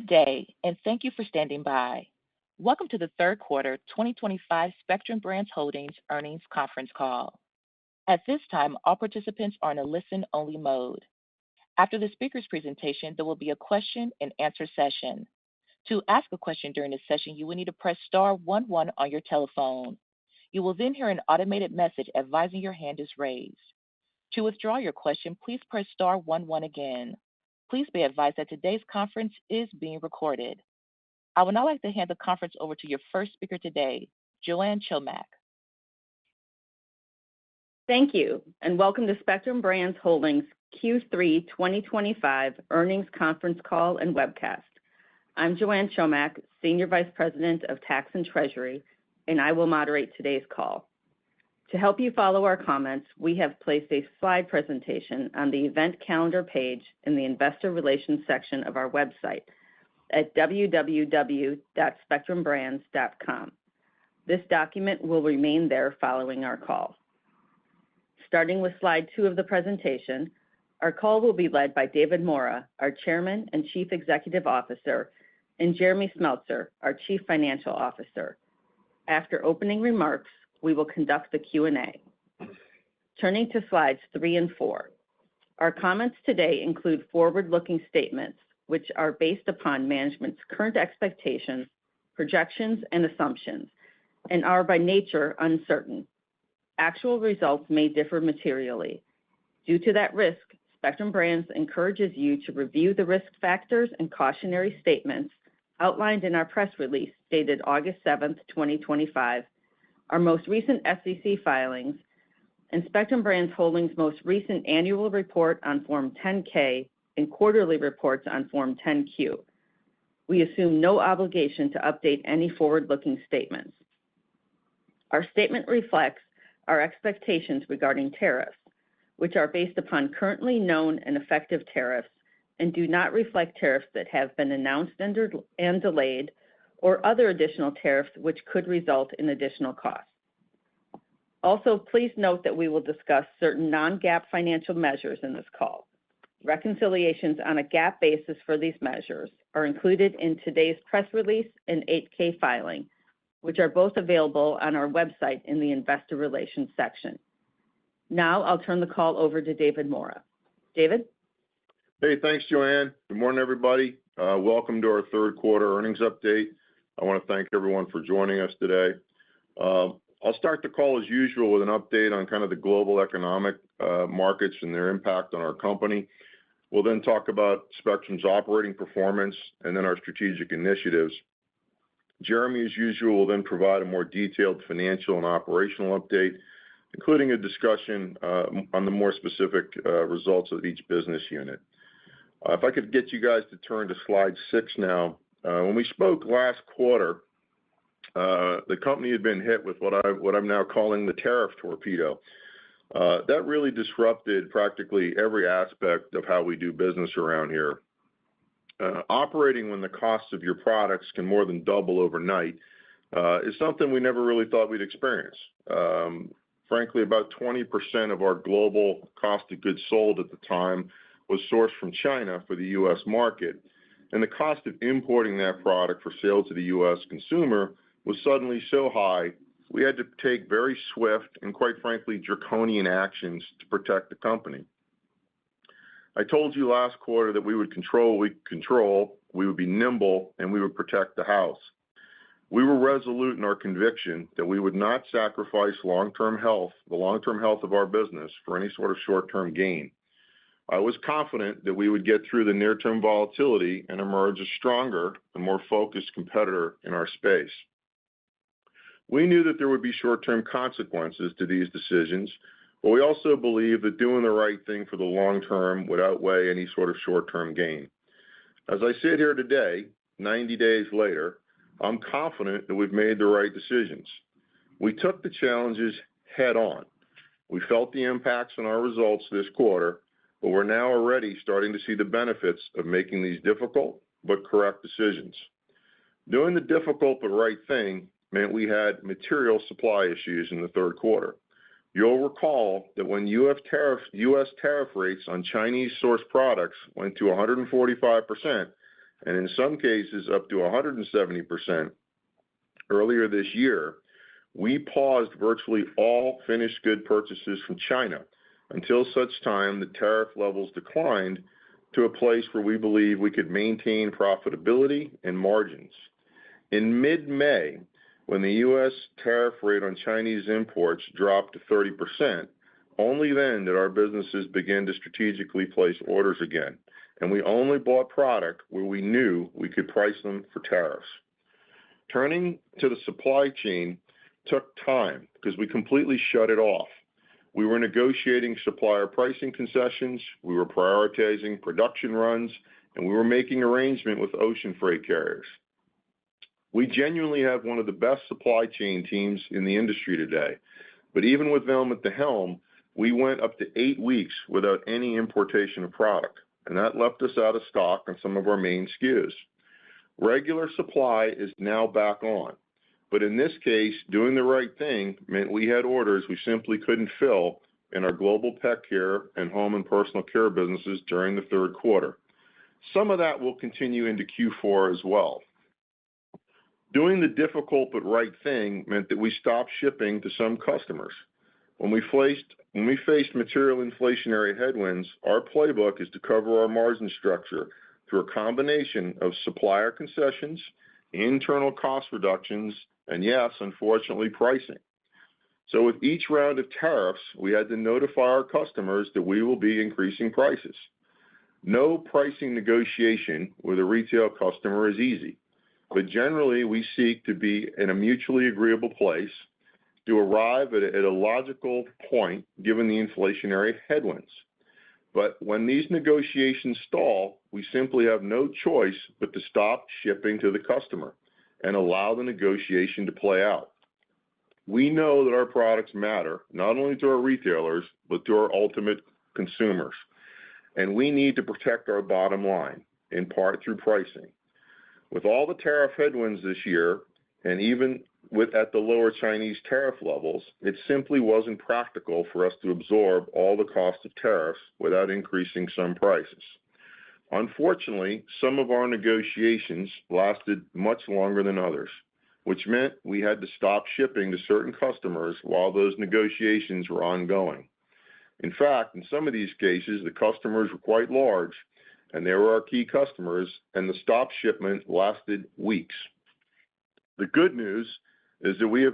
Good day, and thank you for standing by. Welcome to the third quarter 2025 Spectrum Brands Holdings earnings conference call. At this time, all participants are in a listen-only mode. After the speaker's presentation, there will be a question-and-answer session. To ask a question during this session, you will need to press star 11 on your telephone. You will then hear an automated message advising your hand is raised. To withdraw your question, please press star 11 again. Please be advised that today's conference is being recorded. I would now like to hand the conference over to your first speaker today, Joanne Chomak. Thank you, and welcome to Spectrum Brands Holdings Q3 2025 earnings conference call and webcast. I'm Joanne Chomak, Senior Vice President of Tax and Treasury, and I will moderate today's call. To help you follow our comments, we have placed a slide presentation on the event calendar page in the Investor Relations section of our website at www.spectrumbrands.com. This document will remain there following our call. Starting with slide 2 of the presentation, our call will be led by David Maura, our Chairman and Chief Executive Officer, and Jeremy Smeltser, our Chief Financial Officer. After opening remarks, we will conduct the Q&A. Turning to slides 3 and 4. Our comments today include forward-looking statements, which are based upon management's current expectations, projections, and assumptions, and are by nature uncertain. Actual results may differ materially. Due to that risk, Spectrum Brands encourages you to review the risk factors and cautionary statements outlined in our press release dated August 7, 2025, our most recent SEC filings, and Spectrum Brands Holdings' most recent annual report on Form 10-K and quarterly reports on Form 10-Q. We assume no obligation to update any forward-looking statements. Our statement reflects our expectations regarding tariffs, which are based upon currently known and effective tariffs and do not reflect tariffs that have been announced and delayed, or other additional tariffs which could result in additional costs. Also, please note that we will discuss certain non-GAAP financial measures in this call. Reconciliations on a GAAP basis for these measures are included in today's press release and 8-K filing, which are both available on our website in the Investor Relations section. Now I'll turn the call over to David Maura. David? Hey, thanks, Joanne. Good morning, everybody. Welcome to our third quarter earnings update. I want to thank everyone for joining us today. I'll start the call as usual with an update on kind of the global economic markets and their impact on our company. We'll then talk about Spectrum's operating performance and then our strategic initiatives. Jeremy, as usual, will then provide a more detailed financial and operational update, including a discussion on the more specific results of each business unit. If I could get you guys to turn to slide 6 now. When we spoke last quarter, the company had been hit with what I'm now calling the tariff torpedo. That really disrupted practically every aspect of how we do business around here. Operating when the cost of your products can more than double overnight is something we never really thought we'd experience. Frankly, about 20% of our global cost of goods sold at the time was sourced from China for the U.S. market. And the cost of importing that product for sale to the U.S. consumer was suddenly so high, we had to take very swift and, quite frankly, draconian actions to protect the company. I told you last quarter that we would control, we would be nimble, and we would protect the house. We were resolute in our conviction that we would not sacrifice the long-term health of our business for any sort of short-term gain. I was confident that we would get through the near-term volatility and emerge a stronger and more focused competitor in our space. We knew that there would be short-term consequences to these decisions, but we also believed that doing the right thing for the long term would outweigh any sort of short-term gain. As I sit here today, 90 days later, I'm confident that we've made the right decisions. We took the challenges head on. We felt the impacts on our results this quarter, but we're now already starting to see the benefits of making these difficult but correct decisions. Doing the difficult but right thing meant we had material supply issues in the third quarter. You'll recall that when U.S. tariff rates on Chinese-sourced products went to 145%, and in some cases up to 170%. Earlier this year, we paused virtually all finished good purchases from China until such time the tariff levels declined to a place where we believe we could maintain profitability and margins. In mid-May, when the U.S. tariff rate on Chinese imports dropped to 30%, only then did our businesses begin to strategically place orders again, and we only bought product where we knew we could price them for tariffs. Turning to the supply chain took time because we completely shut it off. We were negotiating supplier pricing concessions, we were prioritizing production runs, and we were making arrangement with ocean freight carriers. We genuinely have one of the best supply chain teams in the industry today, but even with them at the helm, we went up to 8 weeks without any importation of product, and that left us out of stock on some of our main SKUs. Regular supply is now back on, but in this case, doing the right thing meant we had orders we simply couldn't fill in our global pet care and home and personal care businesses during the third quarter. Some of that will continue into Q4 as well. Doing the difficult but right thing meant that we stopped shipping to some customers. When we faced material inflationary headwinds, our playbook is to cover our margin structure through a combination of supplier concessions, internal cost reductions, and yes, unfortunately, pricing. So with each round of tariffs, we had to notify our customers that we will be increasing prices. No pricing negotiation with a retail customer is easy, but generally we seek to be in a mutually agreeable place to arrive at a logical point given the inflationary headwinds. But when these negotiations stall, we simply have no choice but to stop shipping to the customer and allow the negotiation to play out. We know that our products matter not only to our retailers, but to our ultimate consumers. And we need to protect our bottom line, in part through pricing. With all the tariff headwinds this year, and even at the lower Chinese tariff levels, it simply wasn't practical for us to absorb all the cost of tariffs without increasing some prices. Unfortunately, some of our negotiations lasted much longer than others, which meant we had to stop shipping to certain customers while those negotiations were ongoing. In fact, in some of these cases, the customers were quite large, and they were our key customers, and the stop shipment lasted weeks. The good news is that we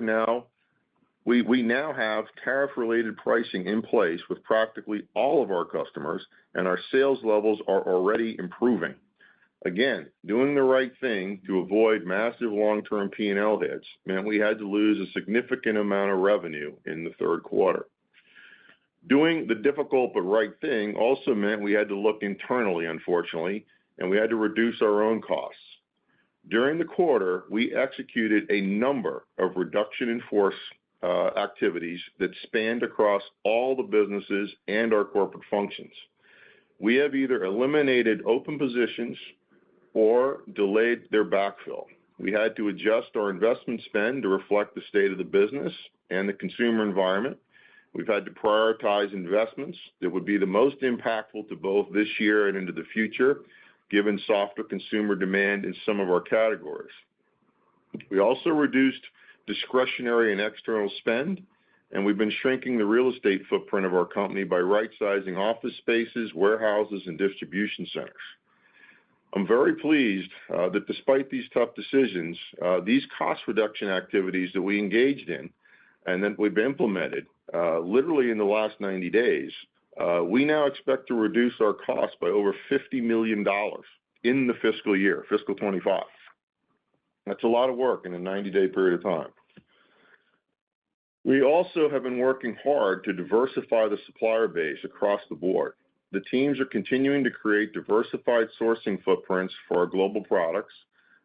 now have tariff-related pricing in place with practically all of our customers, and our sales levels are already improving. Again, doing the right thing to avoid massive long-term P&L hits meant we had to lose a significant amount of revenue in the third quarter. Doing the difficult but right thing also meant we had to look internally, unfortunately, and we had to reduce our own costs. During the quarter, we executed a number of reduction in force activities that spanned across all the businesses and our corporate functions. We have either eliminated open positions or delayed their backfill. We had to adjust our investment spend to reflect the state of the business and the consumer environment. We've had to prioritize investments that would be the most impactful to both this year and into the future, given softer consumer demand in some of our categories. We also reduced discretionary and external spend, and we've been shrinking the real estate footprint of our company by right-sizing office spaces, warehouses, and distribution centers. I'm very pleased that despite these tough decisions, these cost reduction activities that we engaged in and that we've implemented literally in the last 90 days, we now expect to reduce our costs by over $50 million in the fiscal year, fiscal 25. That's a lot of work in a 90-day period of time. We also have been working hard to diversify the supplier base across the board. The teams are continuing to create diversified sourcing footprints for our global products,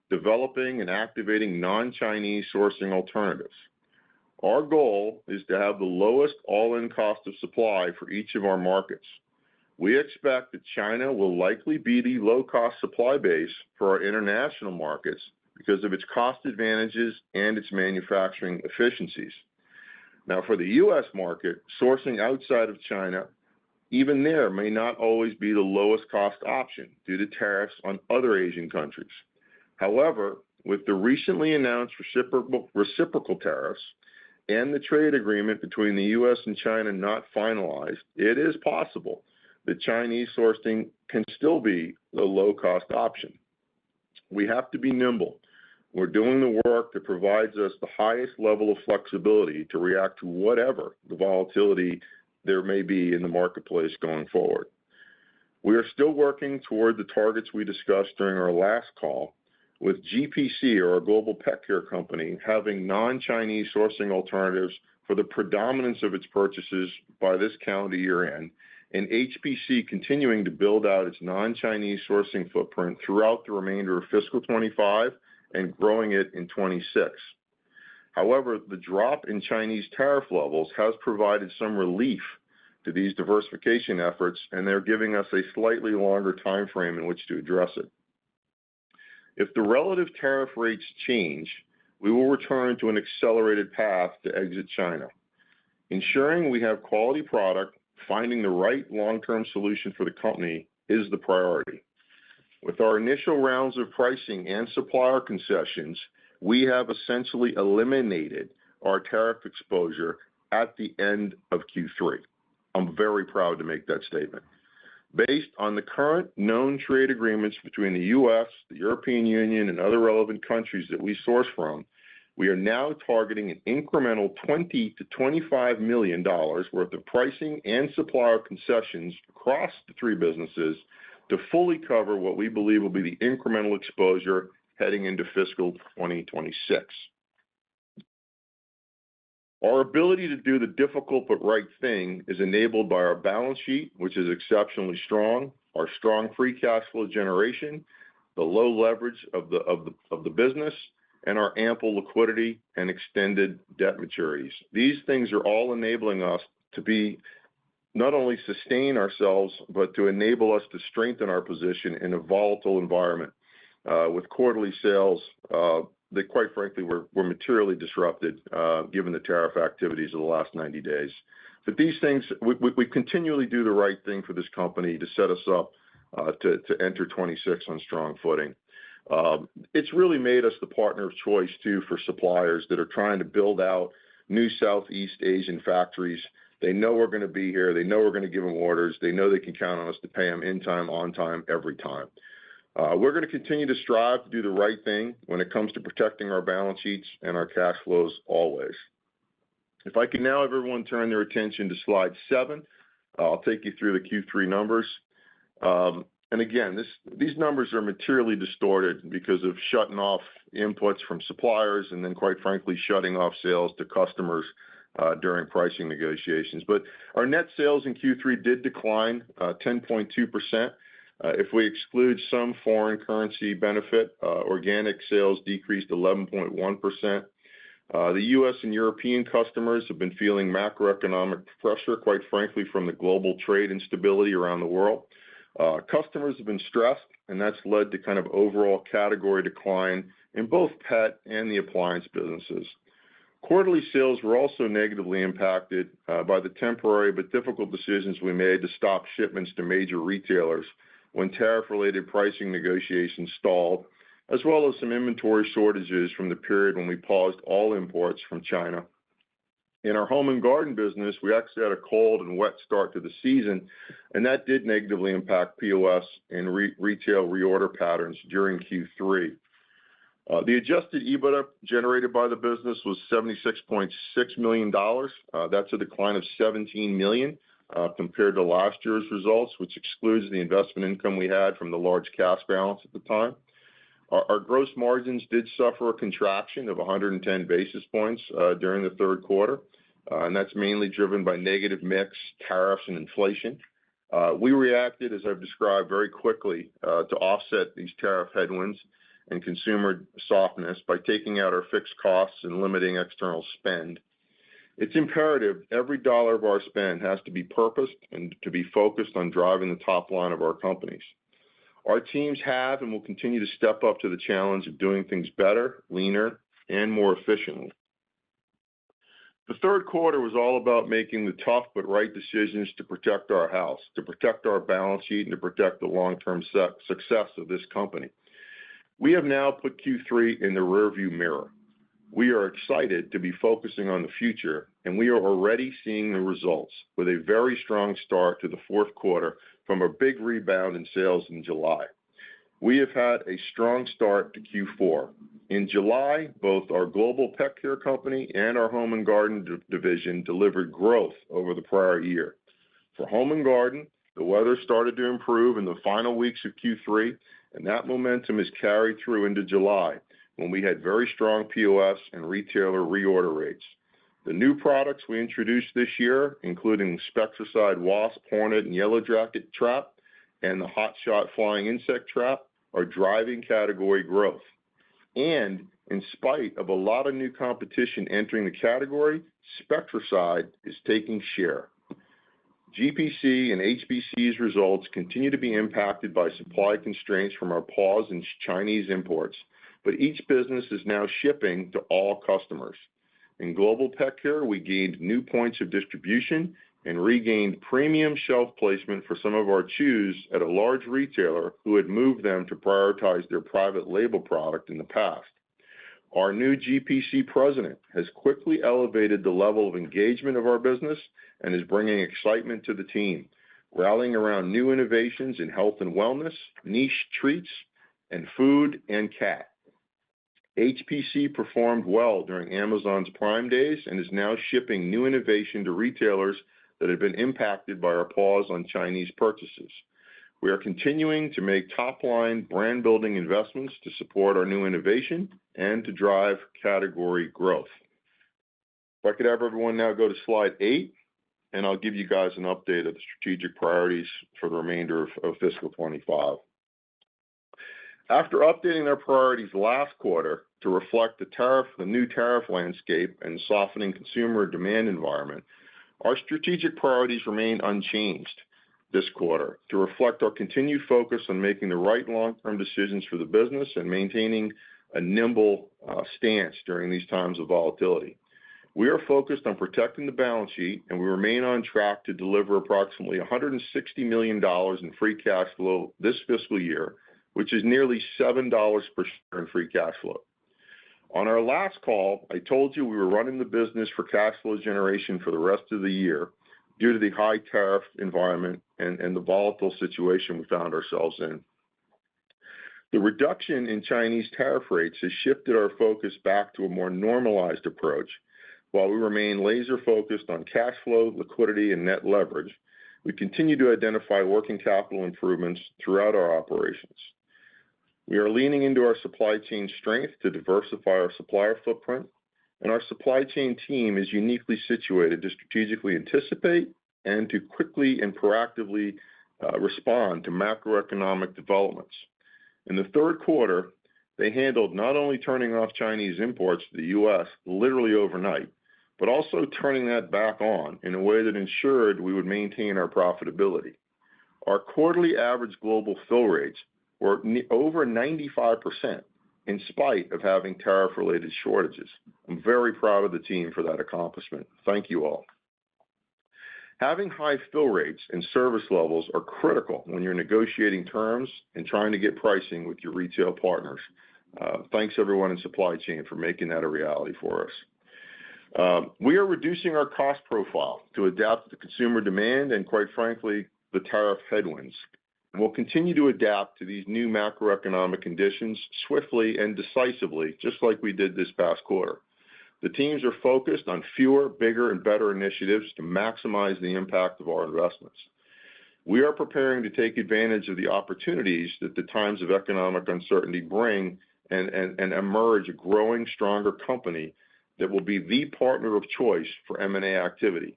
developing and activating non-Chinese sourcing alternatives. Our goal is to have the lowest all-in cost of supply for each of our markets. We expect that China will likely be the low-cost supply base for our international markets because of its cost advantages and its manufacturing efficiencies. Now, for the U.S. market, sourcing outside of China even there may not always be the lowest cost option due to tariffs on other Asian countries. However, with the recently announced reciprocal tariffs and the trade agreement between the U.S. and China not finalized, it is possible that Chinese sourcing can still be the low-cost option. We have to be nimble. We're doing the work that provides us the highest level of flexibility to react to whatever the volatility there may be in the marketplace going forward. We are still working toward the targets we discussed during our last call, with GPC, or our global pet care company, having non-Chinese sourcing alternatives for the predominance of its purchases by this calendar year end, and HPC continuing to build out its non-Chinese sourcing footprint throughout the remainder of fiscal 25 and growing it in 26. However, the drop in Chinese tariff levels has provided some relief to these diversification efforts, and they're giving us a slightly longer time frame in which to address it. If the relative tariff rates change, we will return to an accelerated path to exit China. Ensuring we have quality product, finding the right long-term solution for the company is the priority. With our initial rounds of pricing and supplier concessions, we have essentially eliminated our tariff exposure at the end of Q3. I'm very proud to make that statement. Based on the current known trade agreements between the U.S., the European Union, and other relevant countries that we source from, we are now targeting an incremental $20 to $25 million worth of pricing and supplier concessions across the three businesses to fully cover what we believe will be the incremental exposure heading into fiscal 2026. Our ability to do the difficult but right thing is enabled by our balance sheet, which is exceptionally strong, our strong free cash flow generation, the low leverage of the business, and our ample liquidity and extended debt maturities. These things are all enabling us to be not only sustain ourselves, but to enable us to strengthen our position in a volatile environment with quarterly sales that, quite frankly, were materially disrupted given the tariff activities of the last 90 days. But these things, we continually do the right thing for this company to set us up to enter 26 on strong footing. It's really made us the partner of choice, too, for suppliers that are trying to build out new Southeast Asian factories. They know we're going to be here. They know we're going to give them orders. They know they can count on us to pay them in time, on time, every time. We're going to continue to strive to do the right thing when it comes to protecting our balance sheets and our cash flows always. If I can now have everyone turn their attention to slide 7, I'll take you through the Q3 numbers. And again, these numbers are materially distorted because of shutting off inputs from suppliers and then, quite frankly, shutting off sales to customers during pricing negotiations. But our net sales in Q3 did decline 10.2%. If we exclude some foreign currency benefit, organic sales decreased 11.1%. The U.S. and European customers have been feeling macroeconomic pressure, quite frankly, from the global trade instability around the world. Customers have been stressed, and that's led to kind of overall category decline in both pet and the appliance businesses. Quarterly sales were also negatively impacted by the temporary but difficult decisions we made to stop shipments to major retailers when tariff-related pricing negotiations stalled, as well as some inventory shortages from the period when we paused all imports from China. In our home and garden business, we actually had a cold and wet start to the season, and that did negatively impact POS and retail reorder patterns during Q3. The adjusted EBITDA generated by the business was $76.6 million. That's a decline of $17 million compared to last year's results, which excludes the investment income we had from the large cash balance at the time. Our gross margins did suffer a contraction of 110 basis points during the third quarter, and that's mainly driven by negative mix, tariffs, and inflation. We reacted, as I've described, very quickly to offset these tariff headwinds and consumer softness by taking out our fixed costs and limiting external spend. It's imperative every dollar of our spend has to be purposed and to be focused on driving the top line of our companies. Our teams have and will continue to step up to the challenge of doing things better, leaner, and more efficiently. The third quarter was all about making the tough but right decisions to protect our house, to protect our balance sheet, and to protect the long-term success of this company. We have now put Q3 in the rearview mirror. We are excited to be focusing on the future, and we are already seeing the results with a very strong start to the fourth quarter from a big rebound in sales in July. We have had a strong start to Q4. In July, both our Global Pet Care Company and our Home and Garden division delivered growth over the prior year. For Home and Garden, the weather started to improve in the final weeks of Q3, and that momentum is carried through into July, when we had very strong POS and retailer reorder rates. The new products we introduced this year, including Spectracide Wasp, Hornet, and Yellow Jacket Trap, and the Hot Shot Flying Insect Trap, are driving category growth. And in spite of a lot of new competition entering the category, Spectracide is taking share. GPC and HPC's results continue to be impacted by supply constraints from our pause in Chinese imports, but each business is now shipping to all customers. In Global Pet Care, we gained new points of distribution and regained premium shelf placement for some of our chews at a large retailer who had moved them to prioritize their private label product in the past. Our new GPC president has quickly elevated the level of engagement of our business and is bringing excitement to the team, rallying around new innovations in health and wellness, niche treats, and food and cat. HPC performed well during Amazon's Prime Days and is now shipping new innovation to retailers that have been impacted by our pause on Chinese purchases. We are continuing to make top-line brand-building investments to support our new innovation and to drive category growth. If I could have everyone now go to slide 8, and I'll give you guys an update of the strategic priorities for the remainder of fiscal 25. After updating their priorities last quarter to reflect the new tariff landscape and softening consumer demand environment, our strategic priorities remain unchanged this quarter to reflect our continued focus on making the right long-term decisions for the business and maintaining a nimble stance during these times of volatility. We are focused on protecting the balance sheet, and we remain on track to deliver approximately $160 million in free cash flow this fiscal year, which is nearly $7 per share in free cash flow. On our last call, I told you we were running the business for cash flow generation for the rest of the year due to the high tariff environment and the volatile situation we found ourselves in. The reduction in Chinese tariff rates has shifted our focus back to a more normalized approach. While we remain laser-focused on cash flow, liquidity, and net leverage, we continue to identify working capital improvements throughout our operations. We are leaning into our supply chain strength to diversify our supplier footprint, and our supply chain team is uniquely situated to strategically anticipate and to quickly and proactively respond to macroeconomic developments. In the third quarter, they handled not only turning off Chinese imports to the U.S. literally overnight, but also turning that back on in a way that ensured we would maintain our profitability. Our quarterly average global fill rates were over 95%, in spite of having tariff-related shortages. I'm very proud of the team for that accomplishment. Thank you all. Having high fill rates and service levels are critical when you're negotiating terms and trying to get pricing with your retail partners. Thanks everyone in supply chain for making that a reality for us. We are reducing our cost profile to adapt to consumer demand and, quite frankly, the tariff headwinds. We'll continue to adapt to these new macroeconomic conditions swiftly and decisively, just like we did this past quarter. The teams are focused on fewer, bigger, and better initiatives to maximize the impact of our investments. We are preparing to take advantage of the opportunities that the times of economic uncertainty bring and emerge a growing, stronger company that will be the partner of choice for M&A activity.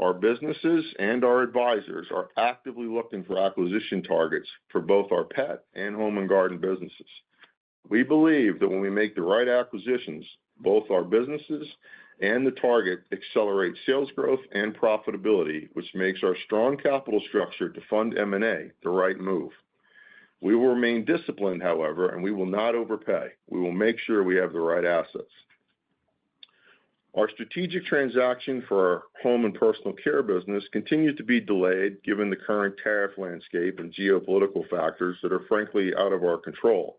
Our businesses and our advisors are actively looking for acquisition targets for both our pet and home and garden businesses. We believe that when we make the right acquisitions, both our businesses and the target accelerate sales growth and profitability, which makes our strong capital structure to fund M&A the right move. We will remain disciplined, however, and we will not overpay. We will make sure we have the right assets. Our strategic transaction for our home and personal care business continues to be delayed given the current tariff landscape and geopolitical factors that are frankly out of our control.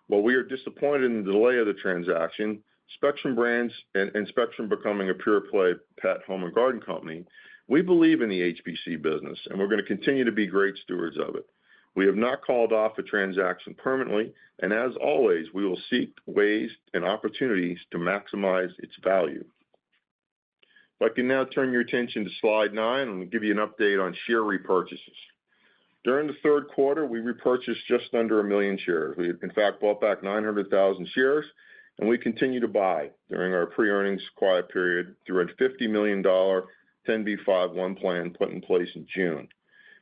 While we are disappointed in the delay of the transaction, Spectrum Brands and Spectrum becoming a pure-play pet, home, and garden company, we believe in the HPC business, and we're going to continue to be great stewards of it. We have not called off a transaction permanently, and as always, we will seek ways and opportunities to maximize its value. If I can now turn your attention to slide 9, I'm going to give you an update on share repurchases. During the third quarter, we repurchased just under 1 million shares. We, in fact, bought back 900,000 shares, and we continue to buy during our pre-earnings quiet period through a $50 million 10b5-1 plan put in place in June.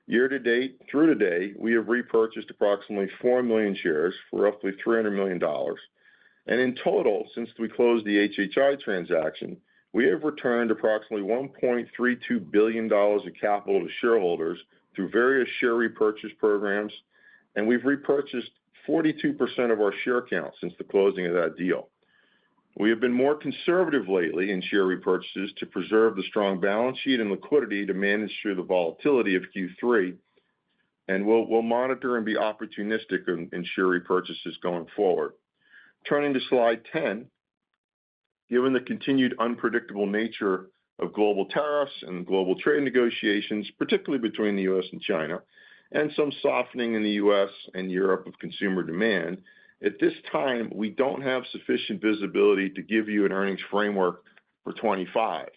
Year to date, through today, we have repurchased approximately 4 million shares for roughly $300 million. And in total, since we closed the HHI transaction, we have returned approximately $1.32 billion of capital to shareholders through various share repurchase programs, and we've repurchased 42% of our share count since the closing of that deal. We have been more conservative lately in share repurchases to preserve the strong balance sheet and liquidity to manage through the volatility of Q3, and we'll monitor and be opportunistic in share repurchases going forward. Turning to slide 10, given the continued unpredictable nature of global tariffs and global trade negotiations, particularly between the U.S. and China, and some softening in the U.S. and Europe of consumer demand, at this time, we don't have sufficient visibility to give you an earnings framework for 25.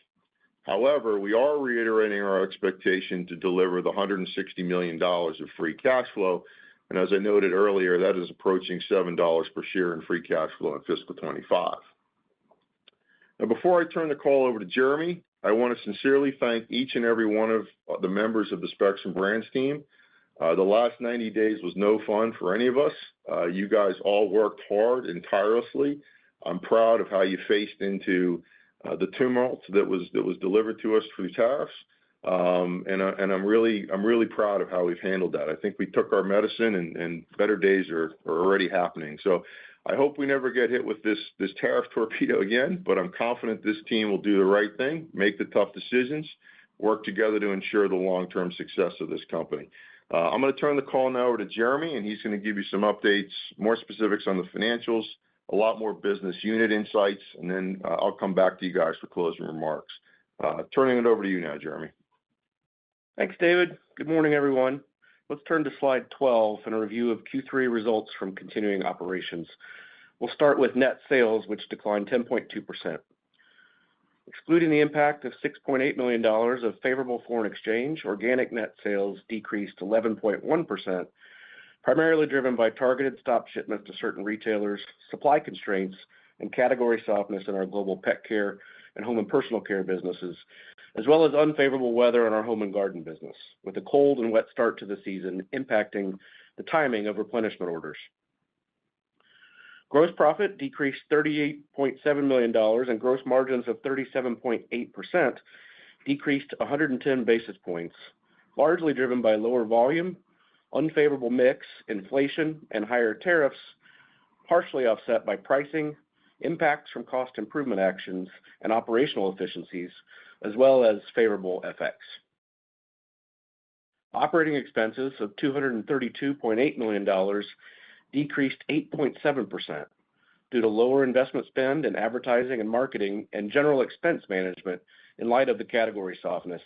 However, we are reiterating our expectation to deliver the $160 million of free cash flow, and as I noted earlier, that is approaching $7 per share in free cash flow in fiscal 25. Now, before I turn the call over to Jeremy, I want to sincerely thank each and every one of the members of the Spectrum Brands team. The last 90 days was no fun for any of us. You guys all worked hard and tirelessly. I'm proud of how you faced into the tumult that was delivered to us through tariffs, and I'm really proud of how we've handled that. I think we took our medicine, and better days are already happening. So I hope we never get hit with this tariff torpedo again, but I'm confident this team will do the right thing, make the tough decisions, work together to ensure the long-term success of this company. I'm going to turn the call now over to Jeremy, and he's going to give you some updates, more specifics on the financials, a lot more business unit insights, and then I'll come back to you guys for closing remarks. Turning it over to you now, Jeremy. Thanks, David. Good morning, everyone. Let's turn to slide 12 and a review of Q3 results from continuing operations. We'll start with net sales, which declined 10.2%. Excluding the impact of $6.8 million of favorable foreign exchange, organic net sales decreased 11.1%, primarily driven by targeted stop shipments to certain retailers, supply constraints, and category softness in our global pet care and home and personal care businesses, as well as unfavorable weather in our home and garden business, with a cold and wet start to the season impacting the timing of replenishment orders. Gross profit decreased $38.7 million, and gross margins of 37.8% decreased 110 basis points, largely driven by lower volume, unfavorable mix, inflation, and higher tariffs, partially offset by pricing, impacts from cost improvement actions, and operational efficiencies, as well as favorable FX. Operating expenses of $232.8 million decreased 8.7% due to lower investment spend in advertising and marketing and general expense management in light of the category softness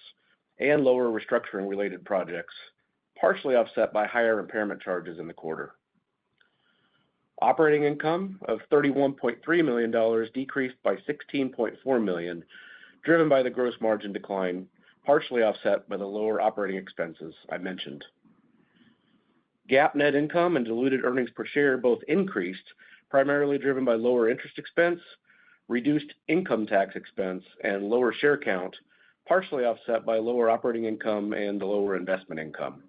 and lower restructuring-related projects, partially offset by higher impairment charges in the quarter. Operating income of $31.3 million decreased by $16.4 million, driven by the gross margin decline, partially offset by the lower operating expenses I mentioned. GAAP net income and diluted earnings per share both increased, primarily driven by lower interest expense, reduced income tax expense, and lower share count, partially offset by lower operating income and the lower investment income.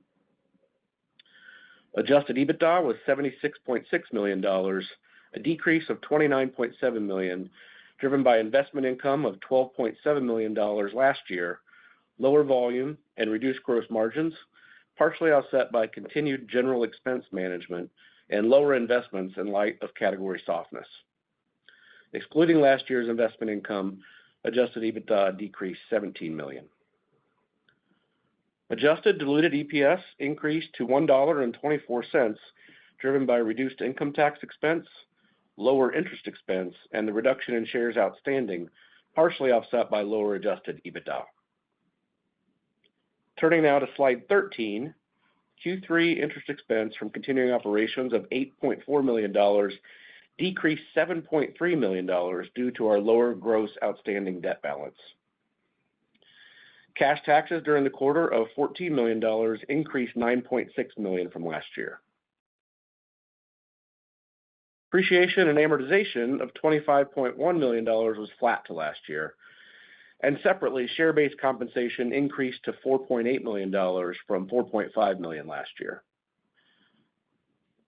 Adjusted EBITDA was $76.6 million, a decrease of $29.7 million, driven by investment income of $12.7 million last year, lower volume, and reduced gross margins, partially offset by continued general expense management and lower investments in light of category softness. Excluding last year's investment income, adjusted EBITDA decreased $17 million. Adjusted diluted EPS increased to $1.24, driven by reduced income tax expense, lower interest expense, and the reduction in shares outstanding, partially offset by lower adjusted EBITDA. Turning now to slide 13, Q3 interest expense from continuing operations of $8.4 million decreased $7.3 million due to our lower gross outstanding debt balance. Cash taxes during the quarter of $14 million increased $9.6 million from last year. Depreciation and amortization of $25.1 million was flat to last year. And separately, share-based compensation increased to $4.8 million from $4.5 million last year.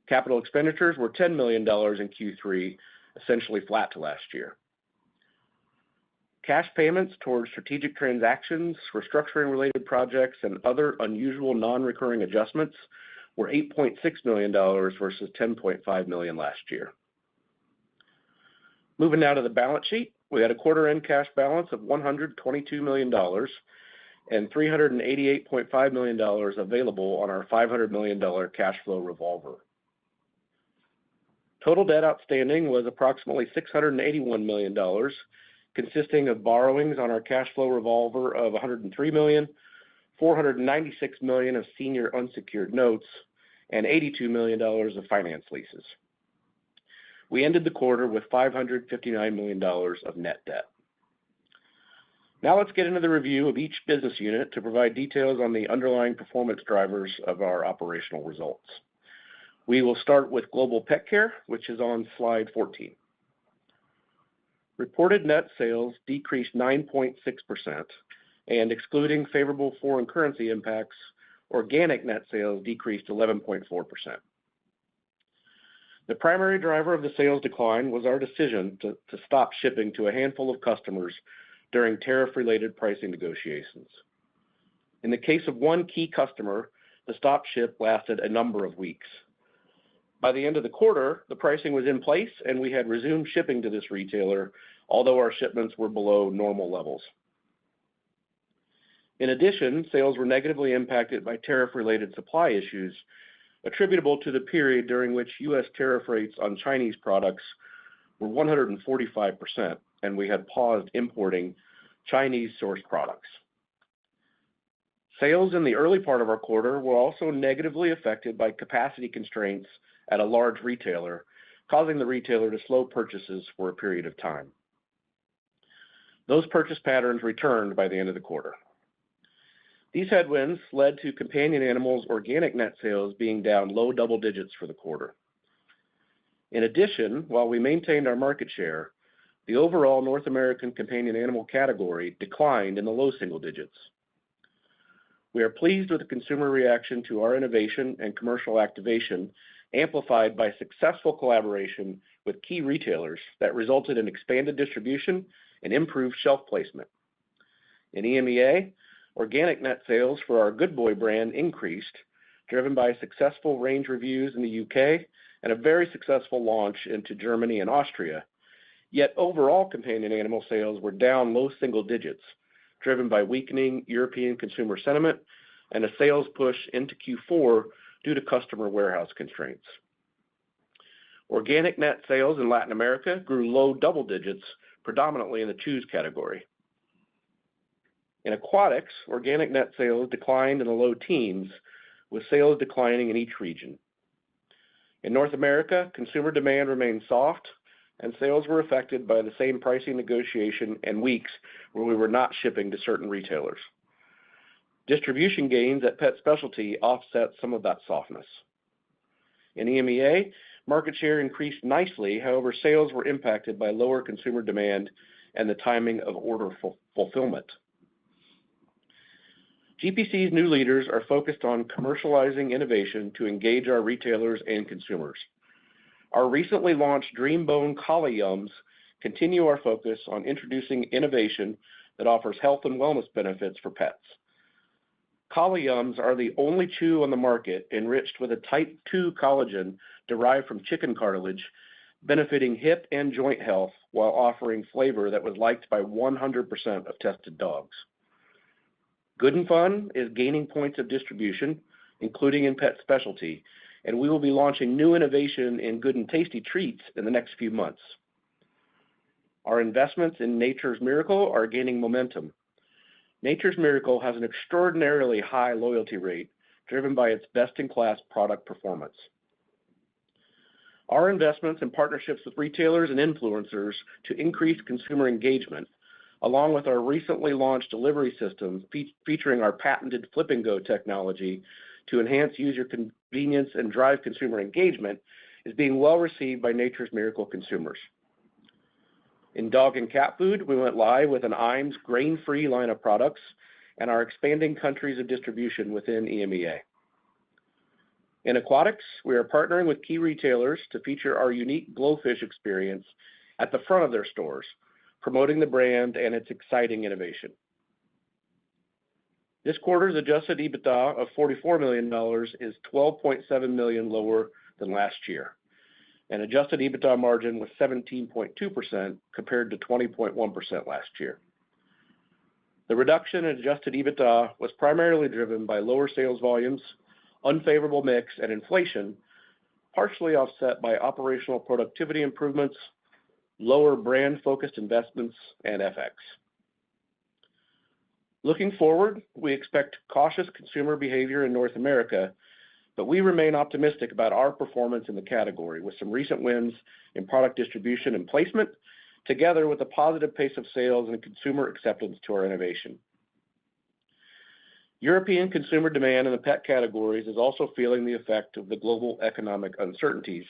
Capital expenditures were $10 million in Q3, essentially flat to last year. Cash payments towards strategic transactions, restructuring-related projects, and other unusual non-recurring adjustments were $8.6 million versus $10.5 million last year. Moving now to the balance sheet, we had a quarter-end cash balance of $122 million and $388.5 million available on our $500 million cash flow revolver. Total debt outstanding was approximately $681 million, consisting of borrowings on our cash flow revolver of $103 million, $496 million of senior unsecured notes, and $82 million of finance leases. We ended the quarter with $559 million of net debt. Now let's get into the review of each business unit to provide details on the underlying performance drivers of our operational results. We will start with Global Pet Care, which is on slide 14. Reported net sales decreased 9.6%, and excluding favorable foreign currency impacts, organic net sales decreased 11.4%. The primary driver of the sales decline was our decision to stop shipping to a handful of customers during tariff-related pricing negotiations. In the case of one key customer, the stop ship lasted a number of weeks. By the end of the quarter, the pricing was in place and we had resumed shipping to this retailer, although our shipments were below normal levels. In addition, sales were negatively impacted by tariff-related supply issues attributable to the period during which U.S. tariff rates on Chinese products were 145%, and we had paused importing Chinese-sourced products. Sales in the early part of our quarter were also negatively affected by capacity constraints at a large retailer, causing the retailer to slow purchases for a period of time. Those purchase patterns returned by the end of the quarter. These headwinds led to companion animals' organic net sales being down low double digits for the quarter. In addition, while we maintained our market share, the overall North American companion animal category declined in the low single digits. We are pleased with the consumer reaction to our innovation and commercial activation, amplified by successful collaboration with key retailers that resulted in expanded distribution and improved shelf placement. In EMEA, organic net sales for our Good Boy brand increased, driven by successful range reviews in the UK and a very successful launch into Germany and Austria. Yet overall companion animal sales were down low single digits, driven by weakening European consumer sentiment and a sales push into Q4 due to customer warehouse constraints. Organic net sales in Latin America grew low double digits, predominantly in the chews category. In aquatics, organic net sales declined in the low teens, with sales declining in each region. In North America, consumer demand remained soft, and sales were affected by the same pricing negotiation and weeks where we were not shipping to certain retailers. Distribution gains at Pet Specialty offset some of that softness. In EMEA, market share increased nicely, however, sales were impacted by lower consumer demand and the timing of order fulfillment. GPC's new leaders are focused on commercializing innovation to engage our retailers and consumers. Our recently launched DreamBone Collie Yums continue our focus on introducing innovation that offers health and wellness benefits for pets. Collie Yums are the only chew on the market enriched with a type 2 collagen derived from chicken cartilage, benefiting hip and joint health while offering flavor that was liked by 100% of tested dogs. Good and Fun is gaining points of distribution, including in pet specialty, and we will be launching new innovation in Good and Tasty treats in the next few months. Our investments in Nature's Miracle are gaining momentum. Nature's Miracle has an extraordinarily high loyalty rate, driven by its best-in-class product performance. Our investments and partnerships with retailers and influencers to increase consumer engagement, along with our recently launched delivery system featuring our patented Flip and Go technology to enhance user convenience and drive consumer engagement, is being well received by Nature's Miracle consumers. In dog and cat food, we went live with an Iams grain-free line of products and are expanding countries of distribution within EMEA. In aquatics, we are partnering with key retailers to feature our unique Glowfish experience at the front of their stores, promoting the brand and its exciting innovation. This quarter's adjusted EBITDA of $44 million is $12.7 million lower than last year, and adjusted EBITDA margin was 17.2% compared to 20.1% last year. The reduction in adjusted EBITDA was primarily driven by lower sales volumes, unfavorable mix, and inflation, partially offset by operational productivity improvements, lower brand-focused investments, and FX. Looking forward, we expect cautious consumer behavior in North America, but we remain optimistic about our performance in the category with some recent wins in product distribution and placement, together with a positive pace of sales and consumer acceptance to our innovation. European consumer demand in the pet categories is also feeling the effect of the global economic uncertainties,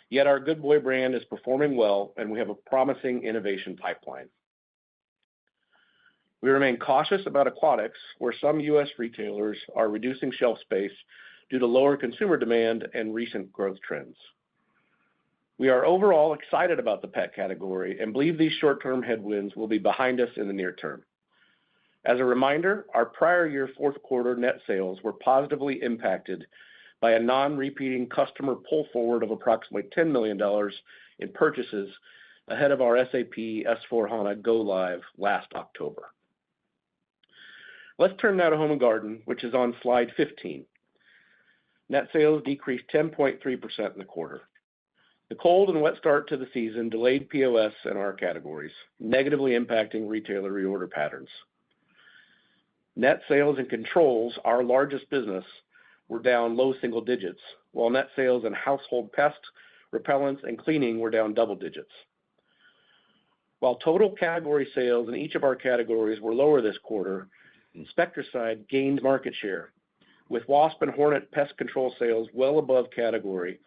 yet our Good Boy brand is performing well, and we have a promising innovation pipeline. We remain cautious about aquatics, where some U.S. retailers are reducing shelf space due to lower consumer demand and recent growth trends. We are overall excited about the pet category and believe these short-term headwinds will be behind us in the near term. As a reminder, our prior year fourth quarter net sales were positively impacted by a non-repeating customer pull forward of approximately $10 million in purchases ahead of our SAP S/4HANA Go Live last October. Let's turn now to Home and Garden, which is on slide 15. Net sales decreased 10.3% in the quarter. The cold and wet start to the season delayed POS in our categories, negatively impacting retailer reorder patterns. Net sales in controls, our largest business, were down low single digits, while net sales in household pests, repellents, and cleaning were down double digits. While total category sales in each of our categories were lower this quarter, Spectracide gained market share, with wasp and hornet pest control sales well above category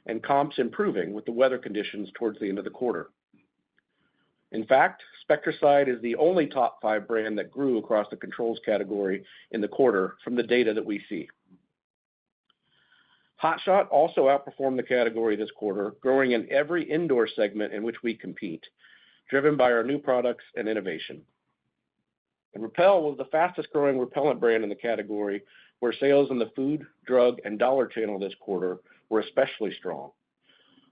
and comps improving with the weather conditions towards the end of the quarter. In fact, Spectracide is the only top 5 brand that grew across the controls category in the quarter from the data that we see. Hot Shot also outperformed the category this quarter, growing in every indoor segment in which we compete, driven by our new products and innovation. And Repel was the fastest growing repellent brand in the category, where sales in the food, drug, and dollar channel this quarter were especially strong,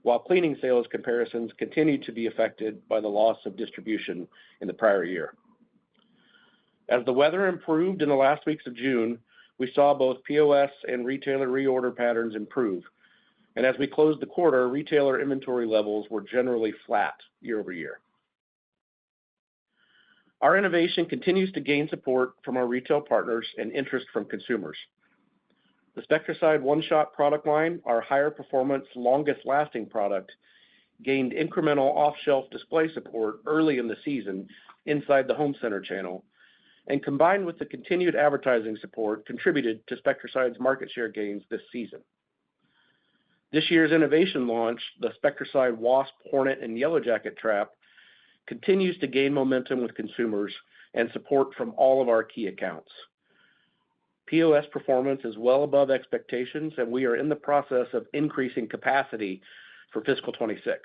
while cleaning sales comparisons continued to be affected by the loss of distribution in the prior year. As the weather improved in the last weeks of June, we saw both POS and retailer reorder patterns improve, and as we closed the quarter, retailer inventory levels were generally flat year over year. Our innovation continues to gain support from our retail partners and interest from consumers. The Spectracide One-Shot product line, our higher performance, longest lasting product, gained incremental off-shelf display support early in the season inside the home center channel, and combined with the continued advertising support, contributed to Spectracide's market share gains this season. This year's innovation launch, the Spectracide Wasp, Hornet, and Yellow Jacket Trap, continues to gain momentum with consumers and support from all of our key accounts. POS performance is well above expectations, and we are in the process of increasing capacity for fiscal 26.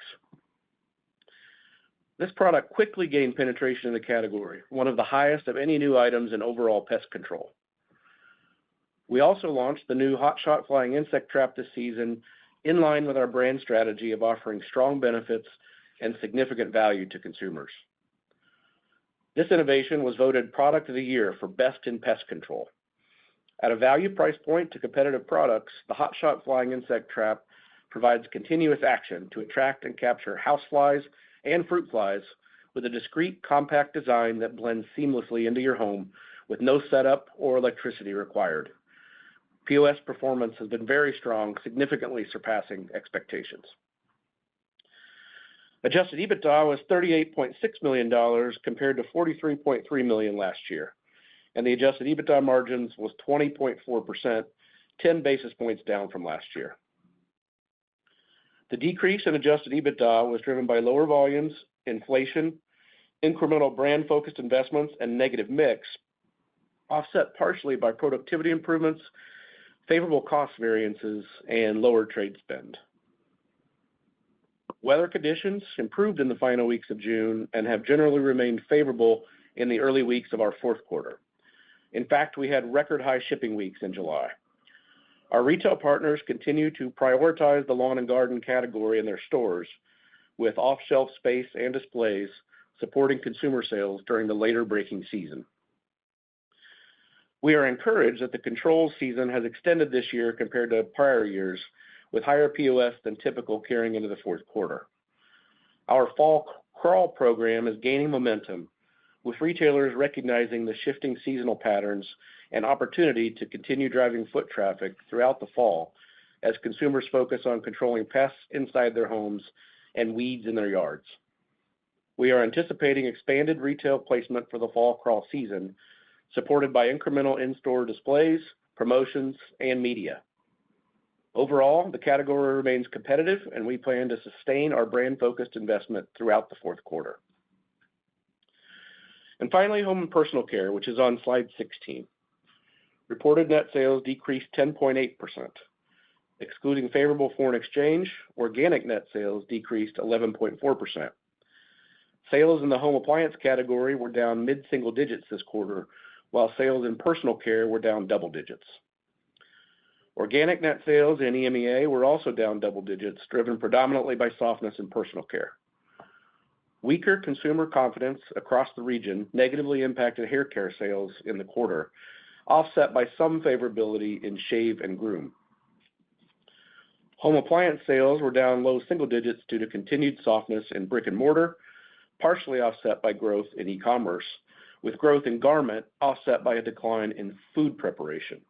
This product quickly gained penetration in the category, one of the highest of any new items in overall pest control. We also launched the new Hot Shot Flying Insect Trap this season, in line with our brand strategy of offering strong benefits and significant value to consumers. This innovation was voted Product of the Year for Best in Pest Control. At a value price point to competitive products, the Hot Shot Flying Insect Trap provides continuous action to attract and capture houseflies and fruit flies with a discreet, compact design that blends seamlessly into your home with no setup or electricity required. POS performance has been very strong, significantly surpassing expectations. Adjusted EBITDA was $38.6 million compared to $43.3 million last year, and the adjusted EBITDA margins was 20.4%, 10 basis points down from last year. The decrease in adjusted EBITDA was driven by lower volumes, inflation, incremental brand-focused investments, and negative mix, offset partially by productivity improvements, favorable cost variances, and lower trade spend. Weather conditions improved in the final weeks of June and have generally remained favorable in the early weeks of our fourth quarter. In fact, we had record high shipping weeks in July. Our retail partners continue to prioritize the lawn and garden category in their stores with off-shelf space and displays supporting consumer sales during the later breaking season. We are encouraged that the control season has extended this year compared to prior years, with higher POS than typical carrying into the fourth quarter. Our fall crawl program is gaining momentum, with retailers recognizing the shifting seasonal patterns and opportunity to continue driving foot traffic throughout the fall as consumers focus on controlling pests inside their homes and weeds in their yards. We are anticipating expanded retail placement for the fall crawl season, supported by incremental in-store displays, promotions, and media. Overall, the category remains competitive, and we plan to sustain our brand-focused investment throughout the fourth quarter. And finally, Home and Personal Care, which is on slide 16. Reported net sales decreased 10.8%. Excluding favorable foreign exchange, organic net sales decreased 11.4%. Sales in the home appliance category were down mid-single digits this quarter, while sales in personal care were down double digits. Organic net sales in EMEA were also down double digits, driven predominantly by softness in personal care. Weaker consumer confidence across the region negatively impacted hair care sales in the quarter, offset by some favorability in shave and groom. Home appliance sales were down low single digits due to continued softness in brick and mortar, partially offset by growth in e-commerce, with growth in garment offset by a decline in food preparation.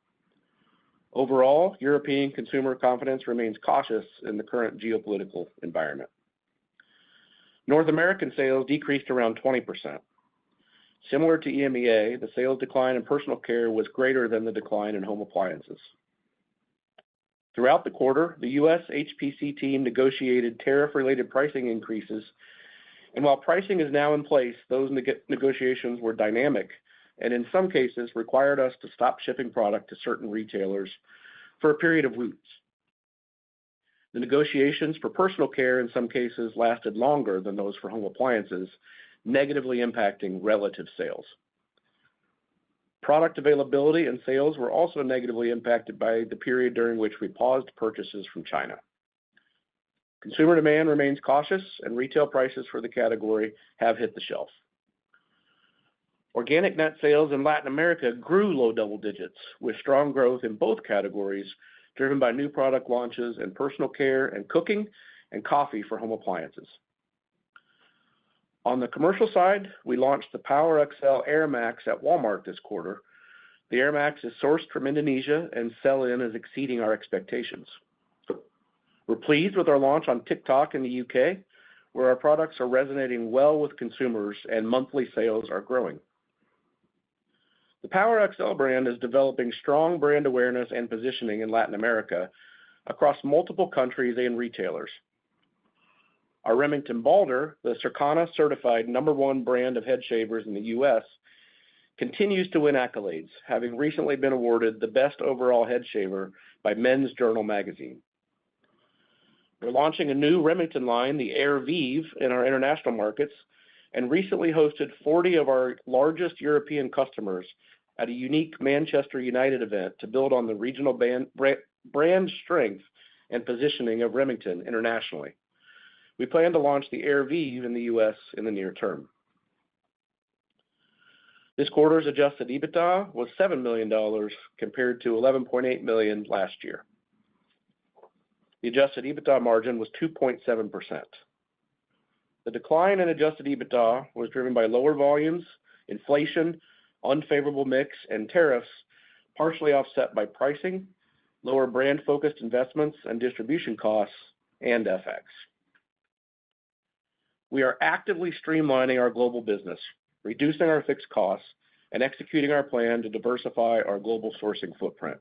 Overall, European consumer confidence remains cautious in the current geopolitical environment. North American sales decreased around 20%. Similar to EMEA, the sales decline in personal care was greater than the decline in home appliances. Throughout the quarter, the U.S. HPC team negotiated tariff-related pricing increases, and while pricing is now in place, those negotiations were dynamic and in some cases required us to stop shipping product to certain retailers for a period of weeks. The negotiations for personal care in some cases lasted longer than those for home appliances, negatively impacting relative sales. Product availability and sales were also negatively impacted by the period during which we paused purchases from China. Consumer demand remains cautious, and retail prices for the category have hit the shelf. Organic net sales in Latin America grew low double digits, with strong growth in both categories, driven by new product launches in personal care and cooking and coffee for home appliances. On the commercial side, we launched the Power XL Air Max at Walmart this quarter. The Air Max is sourced from Indonesia, and sell-in is exceeding our expectations. We're pleased with our launch on TikTok in the UK, where our products are resonating well with consumers and monthly sales are growing. The Power XL brand is developing strong brand awareness and positioning in Latin America across multiple countries and retailers. Our Remington Balder, the Circana certified #1 brand of head shavers in the U.S., continues to win accolades, having recently been awarded the best overall head shaver by Men's Journal magazine. We're launching a new Remington line, the Air Vive, in our international markets, and recently hosted 40 of our largest European customers at a unique Manchester United event to build on the regional brand strength and positioning of Remington internationally. We plan to launch the Air-V in the U.S. in the near term. This quarter's adjusted EBITDA was $7 million compared to $11.8 million last year. The adjusted EBITDA margin was 2.7%. The decline in adjusted EBITDA was driven by lower volumes, inflation, unfavorable mix, and tariffs, partially offset by pricing, lower brand-focused investments and distribution costs, and FX. We are actively streamlining our global business, reducing our fixed costs, and executing our plan to diversify our global sourcing footprint.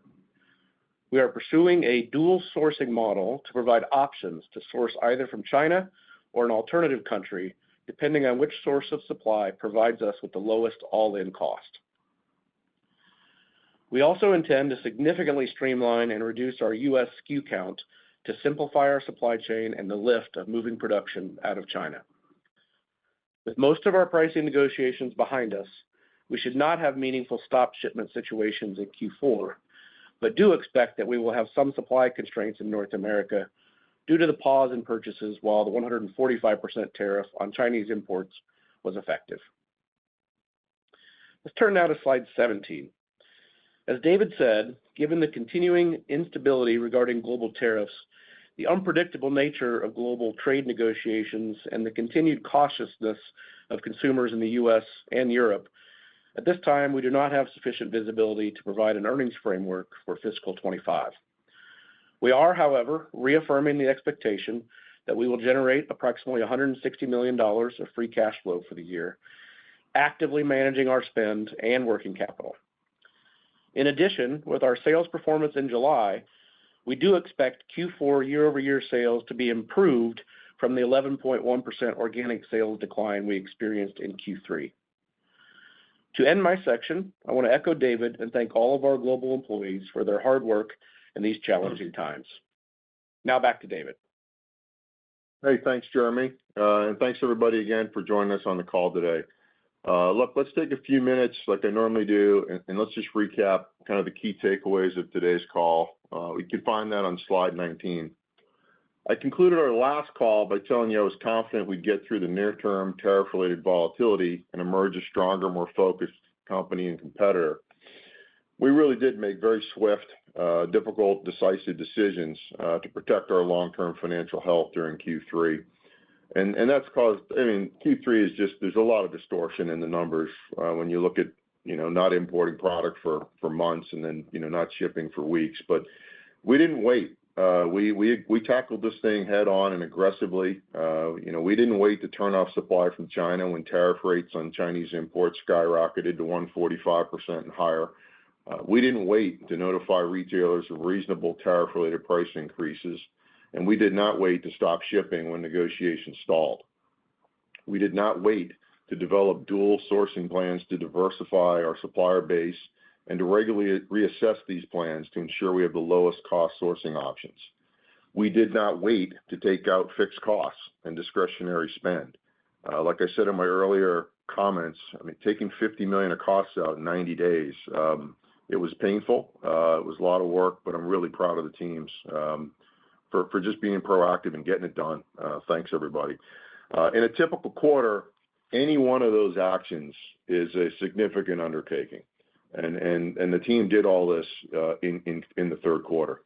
We are pursuing a dual sourcing model to provide options to source either from China or an alternative country, depending on which source of supply provides us with the lowest all-in cost. We also intend to significantly streamline and reduce our U.S. SKU count to simplify our supply chain and the lift of moving production out of China. With most of our pricing negotiations behind us, we should not have meaningful stop shipment situations in Q4, but do expect that we will have some supply constraints in North America due to the pause in purchases while the 145% tariff on Chinese imports was effective. Let's turn now to slide 17. As David said, given the continuing instability regarding global tariffs, the unpredictable nature of global trade negotiations, and the continued cautiousness of consumers in the U.S. and Europe, at this time, we do not have sufficient visibility to provide an earnings framework for fiscal 25. We are, however, reaffirming the expectation that we will generate approximately $160 million of free cash flow for the year, actively managing our spend and working capital. In addition, with our sales performance in July, we do expect Q4 year-over-year sales to be improved from the 11.1% organic sales decline we experienced in Q3. To end my section, I want to echo David and thank all of our global employees for their hard work in these challenging times. Now back to David. Hey, thanks, Jeremy. And thanks everybody again for joining us on the call today. Look, let's take a few minutes like I normally do, and let's just recap kind of the key takeaways of today's call. We can find that on slide 19. I concluded our last call by telling you I was confident we'd get through the near-term tariff-related volatility and emerge a stronger, more focused company and competitor. We really did make very swift, difficult, decisive decisions to protect our long-term financial health during Q3. And that's caused, I mean, Q3 is just, there's a lot of distortion in the numbers when you look at, not importing product for months and then, not shipping for weeks. But we didn't wait. We tackled this thing head on and aggressively. We didn't wait to turn off supply from China when tariff rates on Chinese imports skyrocketed to 145% and higher. We didn't wait to notify retailers of reasonable tariff-related price increases. And we did not wait to stop shipping when negotiations stalled. We did not wait to develop dual sourcing plans to diversify our supplier base and to regularly reassess these plans to ensure we have the lowest cost sourcing options. We did not wait to take out fixed costs and discretionary spend. Like I said in my earlier comments, taking $50 million of costs out in 90 days, it was painful. It was a lot of work, but I'm really proud of the teams for just being proactive and getting it done. Thanks, everybody. In a typical quarter, any one of those actions is a significant undertaking. And the team did all this in the third quarter.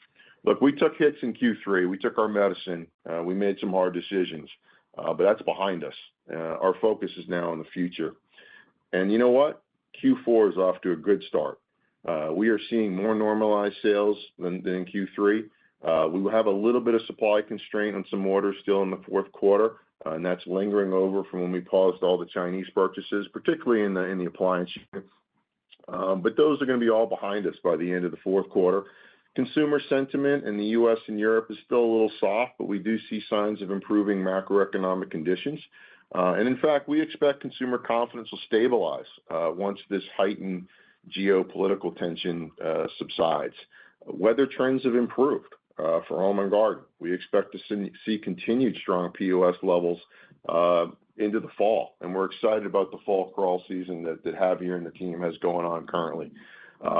Look, we took hits in Q3. We took our medicine. We made some hard decisions, but that's behind us. Our focus is now on the future. And you know what? Q4 is off to a good start. We are seeing more normalized sales than in Q3. We will have a little bit of supply constraint on some orders still in the fourth quarter, and that's lingering over from when we paused all the Chinese purchases, particularly in the appliance unit. But those are going to be all behind us by the end of the fourth quarter. Consumer sentiment in the U.S. and Europe is still a little soft, but we do see signs of improving macroeconomic conditions. And in fact, we expect consumer confidence will stabilize once this heightened geopolitical tension subsides. Weather trends have improved for Home and Garden. We expect to see continued strong POS levels into the fall, and we're excited about the fall crawl season that Javier and the team has going on currently.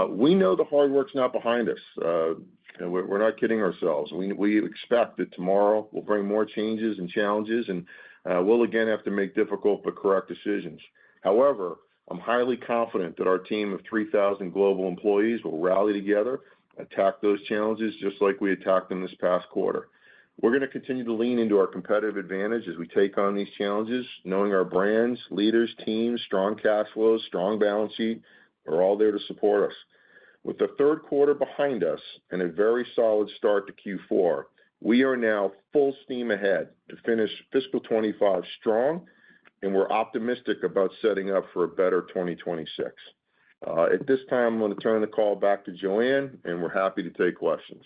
We know the hard work's not behind us. And we're not kidding ourselves. We expect that tomorrow will bring more changes and challenges, and we'll again have to make difficult but correct decisions. However, I'm highly confident that our team of 3,000 global employees will rally together, attack those challenges just like we attacked them this past quarter. We're going to continue to lean into our competitive advantage as we take on these challenges, knowing our brands, leaders, teams, strong cash flows, strong balance sheet are all there to support us. With the third quarter behind us and a very solid start to Q4, we are now full steam ahead to finish fiscal 25 strong, and we're optimistic about setting up for a better 2026. At this time, I'm going to turn the call back to Joanne, and we're happy to take questions.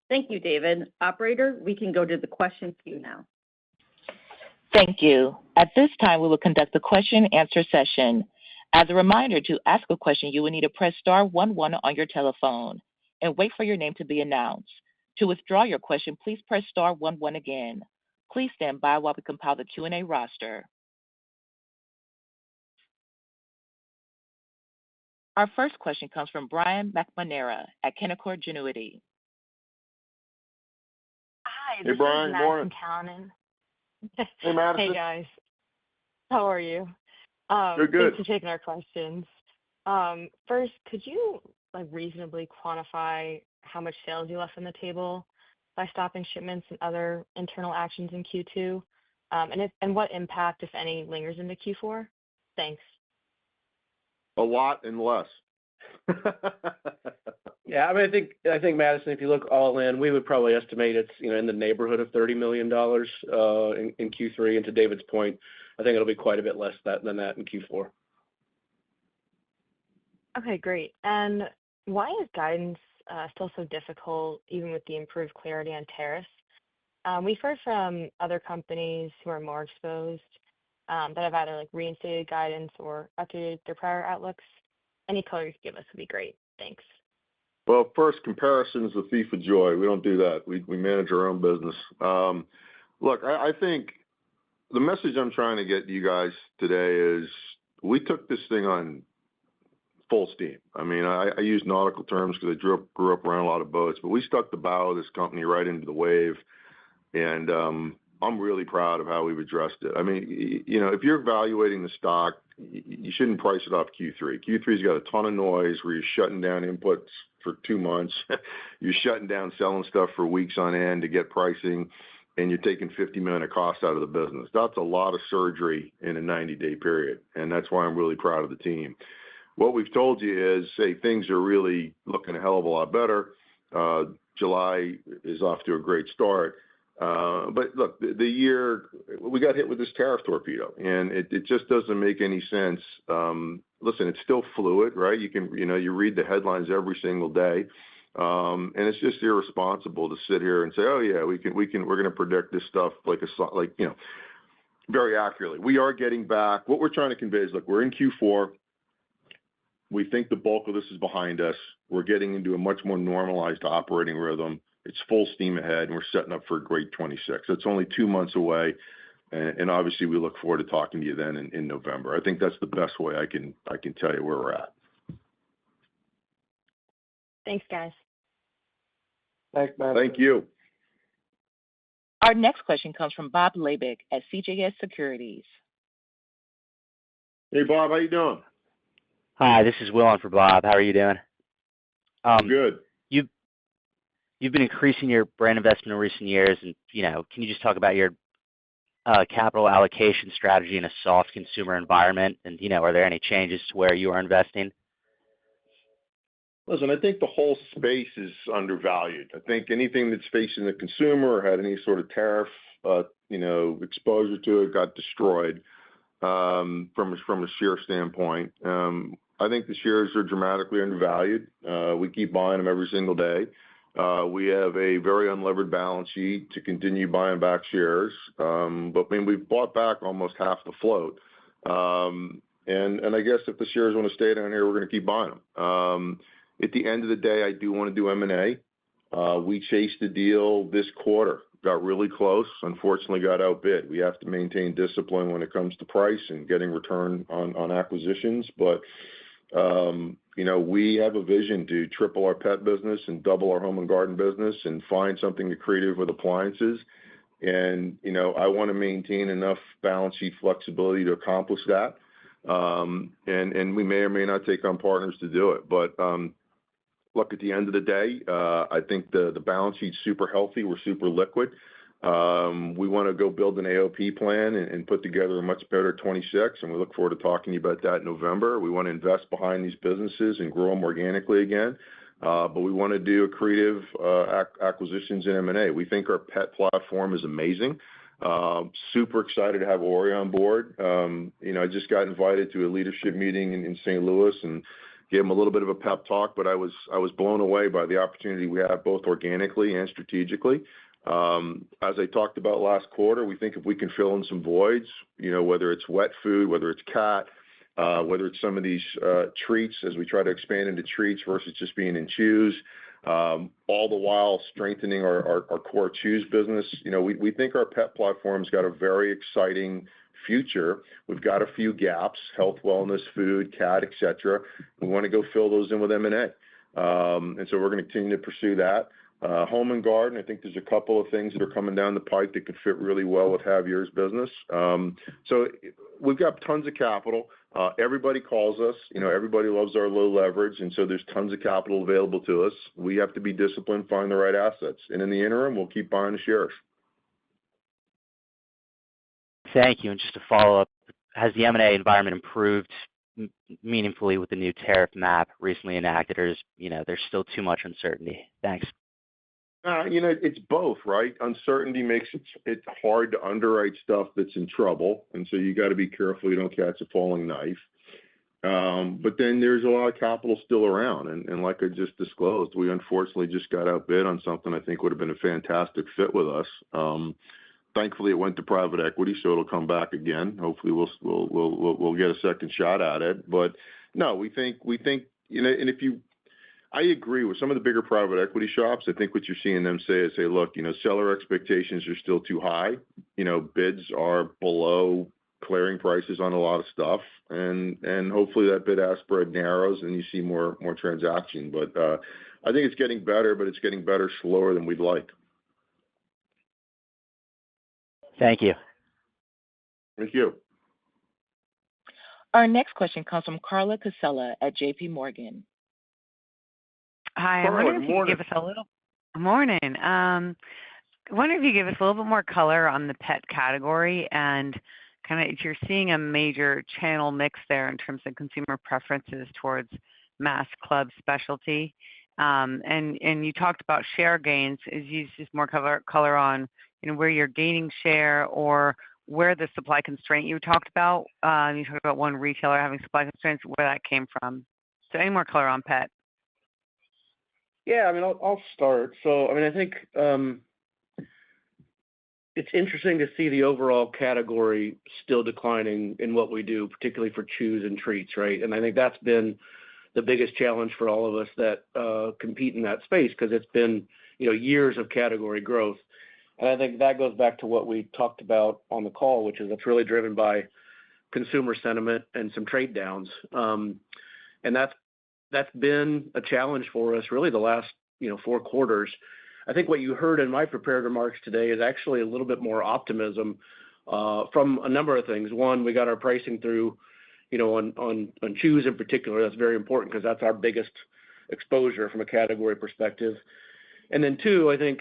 Thank you, David. Operator, we can go to the question queue now. Thank you. At this time, we will conduct the question and answer session. As a reminder, to ask a question, you will need to press star 11 on your telephone and wait for your name to be announced. To withdraw your question, please press star 11 again. Please stand by while we compile the Q&A roster. Our first question comes from Brian McNamara at Canaccord Genuity. Hi, Hey, Brian. Is Morning. Callinan. Hey, Madison. Hey, guys. How are you? Good. Thanks for taking our questions. First, could you reasonably quantify how much sales you left on the table by stopping shipments and other internal actions in Q2? And what impact, if any, lingers into Q4? Thanks. A lot and less. Yeah, I mean, I think Madison, if you look all in, we would probably estimate it's in the neighborhood of $30 million in Q3. And to David's point, I think it'll be quite a bit less than that in Q4. Okay, great. And why is guidance still so difficult, even with the improved clarity on tariffs? We've heard from other companies who are more exposed that have either reinstated guidance or updated their prior outlooks. Any color you could give us would be great. Thanks. Well, first, comparison is the thief of joy. We don't do that. We manage our own business. Look, I think the message I'm trying to get you guys today is we took this thing on full steam. I mean, I use nautical terms because I grew up around a lot of boats, but we stuck the bow of this company right into the wave, and I'm really proud of how we've addressed it. I mean, if you're evaluating the stock, you shouldn't price it off Q3. Q3's got a ton of noise where you're shutting down inputs for 2 months. You're shutting down selling stuff for weeks on end to get pricing, and you're taking $50 million of cost out of the business. That's a lot of surgery in a 90-day period, and that's why I'm really proud of the team. What we've told you is, say, things are really looking a hell of a lot better. July is off to a great start. But look, the year we got hit with this tariff torpedo, and it just doesn't make any sense. Listen, it's still fluid, right? You read the headlines every single day, and it's just irresponsible to sit here and say, oh yeah, we're going to predict this stuff very accurately. We are getting back. What we're trying to convey is, look, we're in Q4. We think the bulk of this is behind us. We're getting into a much more normalized operating rhythm. It's full steam ahead, and we're setting up for a great 26. It's only 2 months away, and obviously we look forward to talking to you then in November. I think that's the best way I can tell you where we're at. Thanks, guys. Thanks, Matt. Thank you. Our next question comes from Bob Labick at CJS Securities. Hey, Bob, how you doing? Hi, this is Will on for Bob. How are you doing? Good. You've been increasing your brand investment in recent years, and can you just talk about your capital allocation strategy in a soft consumer environment? And are there any changes to where you are investing? Listen, I think the whole space is undervalued. I think anything that's facing the consumer or had any sort of tariff, exposure to it got destroyed from a share standpoint. I think the shares are dramatically undervalued. We keep buying them every single day. We have a very unlevered balance sheet to continue buying back shares. But we've bought back almost half the float. And I guess if the shares want to stay down here, we're going to keep buying them. At the end of the day, I do want to do M&A. We chased the deal this quarter, got really close, unfortunately got outbid. We have to maintain discipline when it comes to price and getting return on acquisitions. But we have a vision to triple our pet business and double our home and garden business and find something creative with appliances. And, I want to maintain enough balance sheet flexibility to accomplish that. And we may or may not take on partners to do it. But look, at the end of the day, I think the balance sheet's super healthy. We're super liquid. We want to go build an AOP plan and put together a much better 26, and we look forward to talking to you about that in November. We want to invest behind these businesses and grow them organically again. But we want to do creative acquisitions in M&A. We think our pet platform is amazing. Super excited to have Ori on board. I just got invited to a leadership meeting in St. Louis and gave him a little bit of a pep talk, but I was blown away by the opportunity we have both organically and strategically. As I talked about last quarter, we think if we can fill in some voids, whether it's wet food, whether it's cat, whether it's some of these treats as we try to expand into treats versus just being in chews, all the while strengthening our core chews business. We think our pet platform's got a very exciting future. We've got a few gaps: health, wellness, food, cat, etc. We want to go fill those in with M&A, and so we're going to continue to pursue that. Home and garden, I think there's a couple of things that are coming down the pipe that could fit really well with Javier's business. So we've got tons of capital. Everybody calls us. Everybody loves our low leverage, and so there's tons of capital available to us. We have to be disciplined, find the right assets, and in the interim, we'll keep buying the shares. Thank you. And just to follow up, has the M&A environment improved meaningfully with the new tariff map recently enacted, or is there's still too much uncertainty? Thanks. It's both, right? Uncertainty makes it hard to underwrite stuff that's in trouble, and so you got to be careful you don't catch a falling knife. But then there's a lot of capital still around, and like I just disclosed, we unfortunately just got outbid on something I think would have been a fantastic fit with us. Thankfully, it went to private equity, so it'll come back again. Hopefully, we'll get a second shot at it. But no, we think, and I agree with some of the bigger private equity shops. I think what you're seeing them say is, look, seller expectations are still too high. Bids are below clearing prices on a lot of stuff, and hopefully that bid-ask spread narrows and you see more transaction. But I think it's getting better, but it's getting better slower than we'd like. Thank you. Thank you. Our next question comes from Carla Casella at JP Morgan. Hi, Carla, I wonder if you could give us a little morning. I wonder if you give us a little bit more color on the pet category and kind of if you're seeing a major channel mix there in terms of consumer preferences towards mass, club, specialty. And you talked about share gains. Is you just more color on where you're gaining share or where the supply constraint you talked about? You talked about one retailer having supply constraints, where that came from. So any more color on pet? Yeah, I'll start. So, I think it's interesting to see the overall category still declining in what we do, particularly for chews and treats, right? And I think that's been the biggest challenge for all of us that compete in that space, because it's been, years of category growth. And I think that goes back to what we talked about on the call, which is it's really driven by consumer sentiment and some trade downs. And that's been a challenge for us really the last, 4 quarters. I think what you heard in my prepared remarks today is actually a little bit more optimism from a number of things. One, we got our pricing through, on chews in particular. That's very important because that's our biggest exposure from a category perspective. And then 2, I think,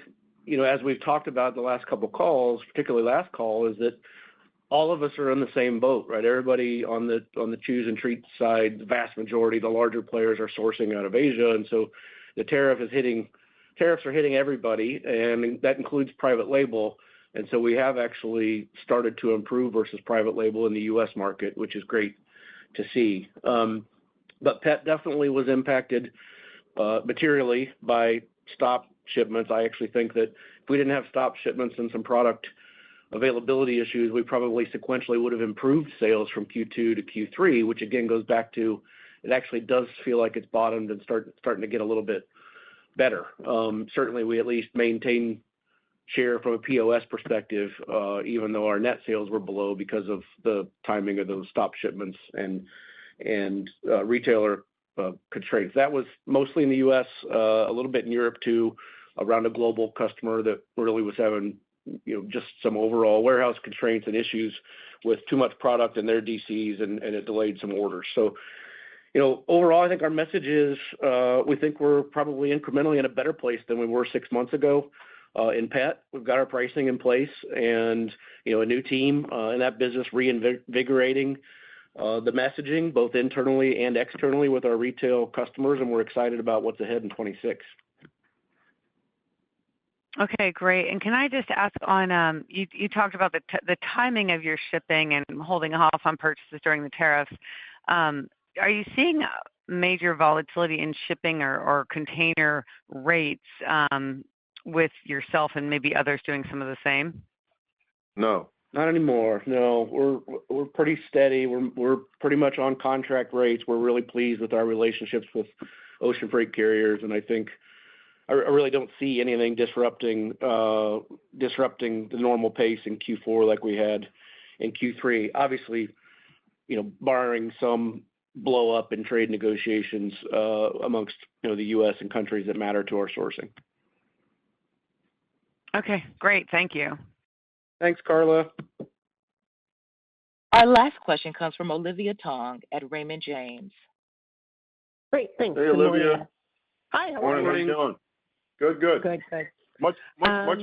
as we've talked about the last couple of calls, particularly last call, is that all of us are in the same boat, right? Everybody on the chews and treats side, the vast majority, the larger players are sourcing out of Asia, and so the tariffs are hitting everybody, and that includes private label. And so we have actually started to improve versus private label in the U.S. market, which is great to see. But pet definitely was impacted materially by stop shipments. I actually think that if we didn't have stop shipments and some product availability issues, we probably sequentially would have improved sales from Q2 to Q3, which again goes back to it actually does feel like it's bottomed and starting to get a little bit better. Certainly, we at least maintain share from a POS perspective, even though our net sales were below because of the timing of those stop shipments and retailer constraints. That was mostly in the U.S., a little bit in Europe too, around a global customer that really was having, just some overall warehouse constraints and issues with too much product in their DCs, and it delayed some orders. So, overall, I think our message is we think we're probably incrementally in a better place than we were 6 months ago in pet. We've got our pricing in place and, a new team in that business reinvigorating the messaging, both internally and externally with our retail customers, and we're excited about what's ahead in 26. Okay, great. And can I just ask on, you talked about the timing of your shipping and holding off on purchases during the tariffs. Are you seeing major volatility in shipping or container rates with yourself and maybe others doing some of the same? No. Not anymore. No, we're pretty steady. We're pretty much on contract rates. We're really pleased with our relationships with ocean freight carriers, and I think I really don't see anything disrupting the normal pace in Q4 like we had in Q3. Obviously, barring some blow up in trade negotiations amongst the U.S. and countries that matter to our sourcing. Okay, great. Thank you. Thanks, Carla. Our last question comes from Olivia Tong at Raymond James. Great, thanks. Hey, Good Olivia. morning. Hi, how are you? Morning. How you doing? Good. Good. Much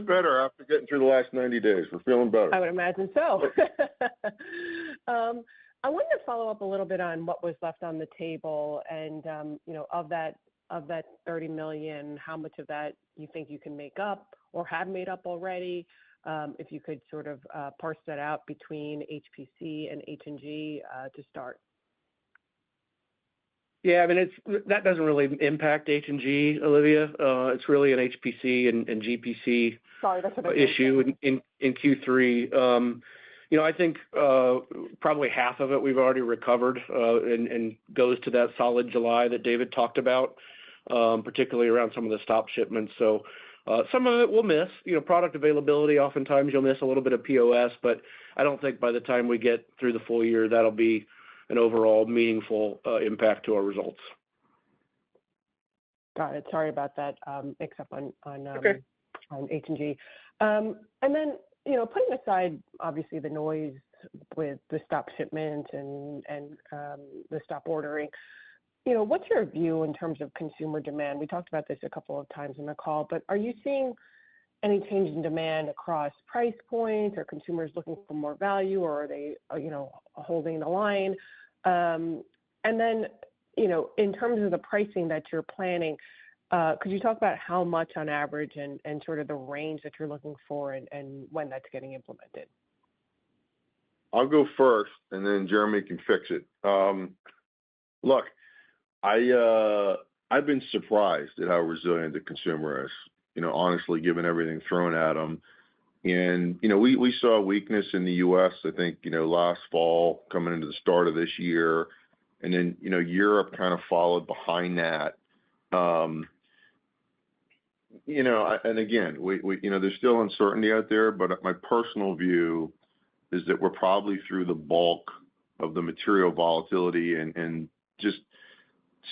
better after getting through the last 90 days. We're feeling better. I would imagine so. I wanted to follow up a little bit on what was left on the table, and of that $30 million, how much of that you think you can make up or have made up already? If you could sort of parse that out between HPC and H&G to start. Yeah, I mean, that doesn't really impact H&G, Olivia. It's really an HPC and GPC issue in Q3. I think probably half of it we've already recovered and goes to that solid July that David talked about, particularly around some of the stop shipments. So some of it we'll miss. Product availability, oftentimes you'll miss a little bit of POS, but I don't think by the time we get through the full year, that'll be an overall meaningful impact to our results. Got it. Sorry about that mix-up on H&G. And then, putting aside, obviously, the noise with the stop shipment and the stop ordering, what's your view in terms of consumer demand? We talked about this a couple of times in the call, but are you seeing any change in demand across price points? Are consumers looking for more value, or are they, holding the line? And then, in terms of the pricing that you're planning, could you talk about how much on average and sort of the range that you're looking for and when that's getting implemented? I'll go first, and then Jeremy can fix it. Look, I've been surprised at how resilient the consumer is, honestly, given everything thrown at them. And, we saw weakness in the U.S., I think, last fall coming into the start of this year. And then, Europe kind of followed behind that. And again, there's still uncertainty out there, but my personal view is that we're probably through the bulk of the material volatility and just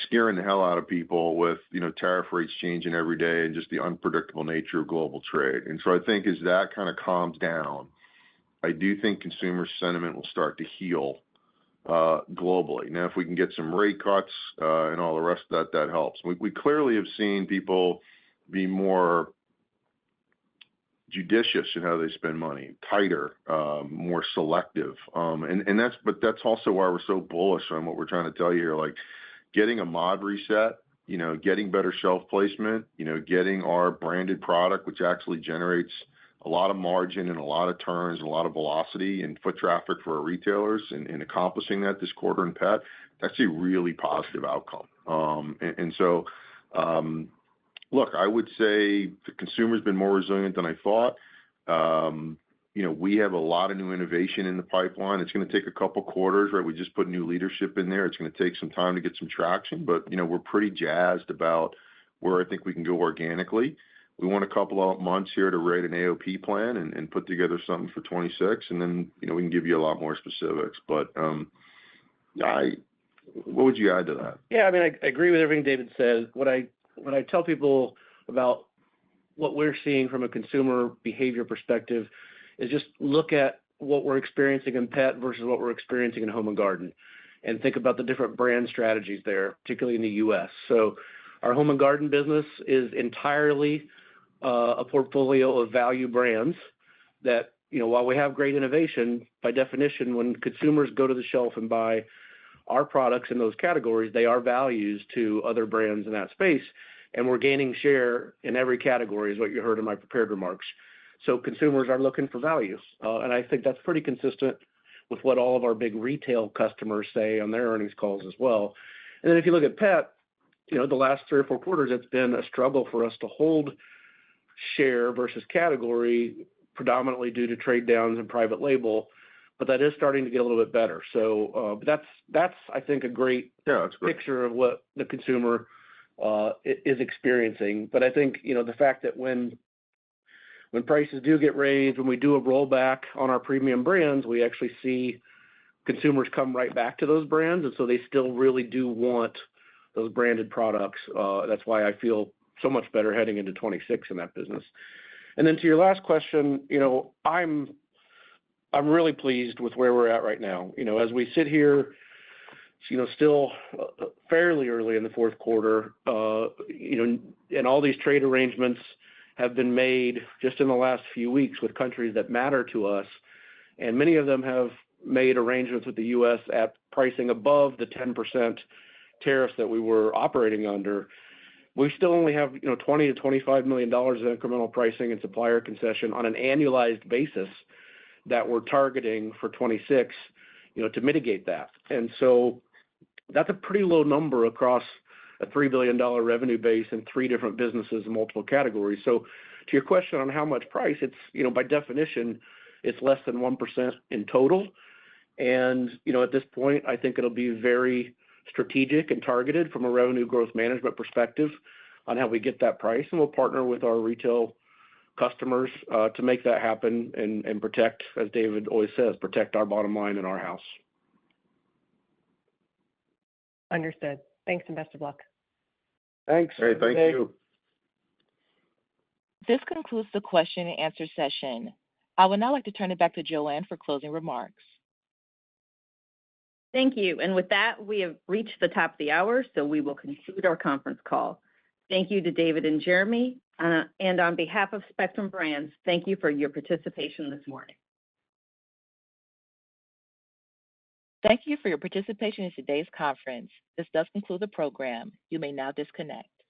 scaring the hell out of people with, tariff rates changing every day and just the unpredictable nature of global trade. And so I think as that kind of calms down, I do think consumer sentiment will start to heal globally. Now, if we can get some rate cuts and all the rest of that helps. We clearly have seen people be more judicious in how they spend money, tighter, more selective. But that's also why we're so bullish on what we're trying to tell you here, like getting a mod reset, getting better shelf placement, getting our branded product, which actually generates a lot of margin and a lot of turns and a lot of velocity and foot traffic for our retailers, and accomplishing that this quarter in pet, that's a really positive outcome. So, look, I would say the consumer's been more resilient than I thought. We have a lot of new innovation in the pipeline. It's going to take a couple quarters, right? We just put new leadership in there. It's going to take some time to get some traction, but, we're pretty jazzed about where I think we can go organically. We want a couple of months here to write an AOP plan and put together something for 26, and then, we can give you a lot more specifics. But What would you add to that? Yeah, I mean, I agree with everything David said. What I tell people about what we're seeing from a consumer behavior perspective is just look at what we're experiencing in pet versus what we're experiencing in home and garden, and think about the different brand strategies there, particularly in the U.S. So our home and garden business is entirely a portfolio of value brands that, while we have great innovation, by definition, when consumers go to the shelf and buy our products in those categories, they are values to other brands in that space. And we're gaining share in every category, is what you heard in my prepared remarks. So consumers are looking for value. And I think that's pretty consistent with what all of our big retail customers say on their earnings calls as well. And then if you look at pet, the last 3 or 4 quarters, it's been a struggle for us to hold share versus category, predominantly due to trade downs and private label. But that is starting to get a little bit better. So that's I think, a great picture of what the consumer is experiencing. But I think, the fact that when prices do get raised, when we do a rollback on our premium brands, we actually see consumers come right back to those brands. And so they still really do want those branded products. That's why I feel so much better heading into 26 in that business. And then to your last question, I'm really pleased with where we're at right now. As we sit here, still fairly early in the fourth quarter, and all these trade arrangements have been made just in the last few weeks with countries that matter to us. And many of them have made arrangements with the U.S. at pricing above the 10% tariffs that we were operating under. We still only have, $20 to $25 million of incremental pricing and supplier concession on an annualized basis that we're targeting for 26, to mitigate that. And so that's a pretty low number across a $3 billion revenue base in 3 different businesses in multiple categories. So to your question on how much price, it's, by definition, it's less than 1% in total. And, at this point, I think it'll be very strategic and targeted from a revenue growth management perspective on how we get that price. And we'll partner with our retail customers to make that happen and protect, as David always says, protect our bottom line in our house. Understood. Thanks and best of luck. Thanks. Hey, thank you. This concludes the question and answer session. I would now like to turn it back to Joanne for closing remarks. Thank you. And with that, we have reached the top of the hour, so we will conclude our conference call. Thank you to David and Jeremy. And on behalf of Spectrum Brands, thank you for your participation this morning. Thank you for your participation in today's conference. This does conclude the program. You may now disconnect.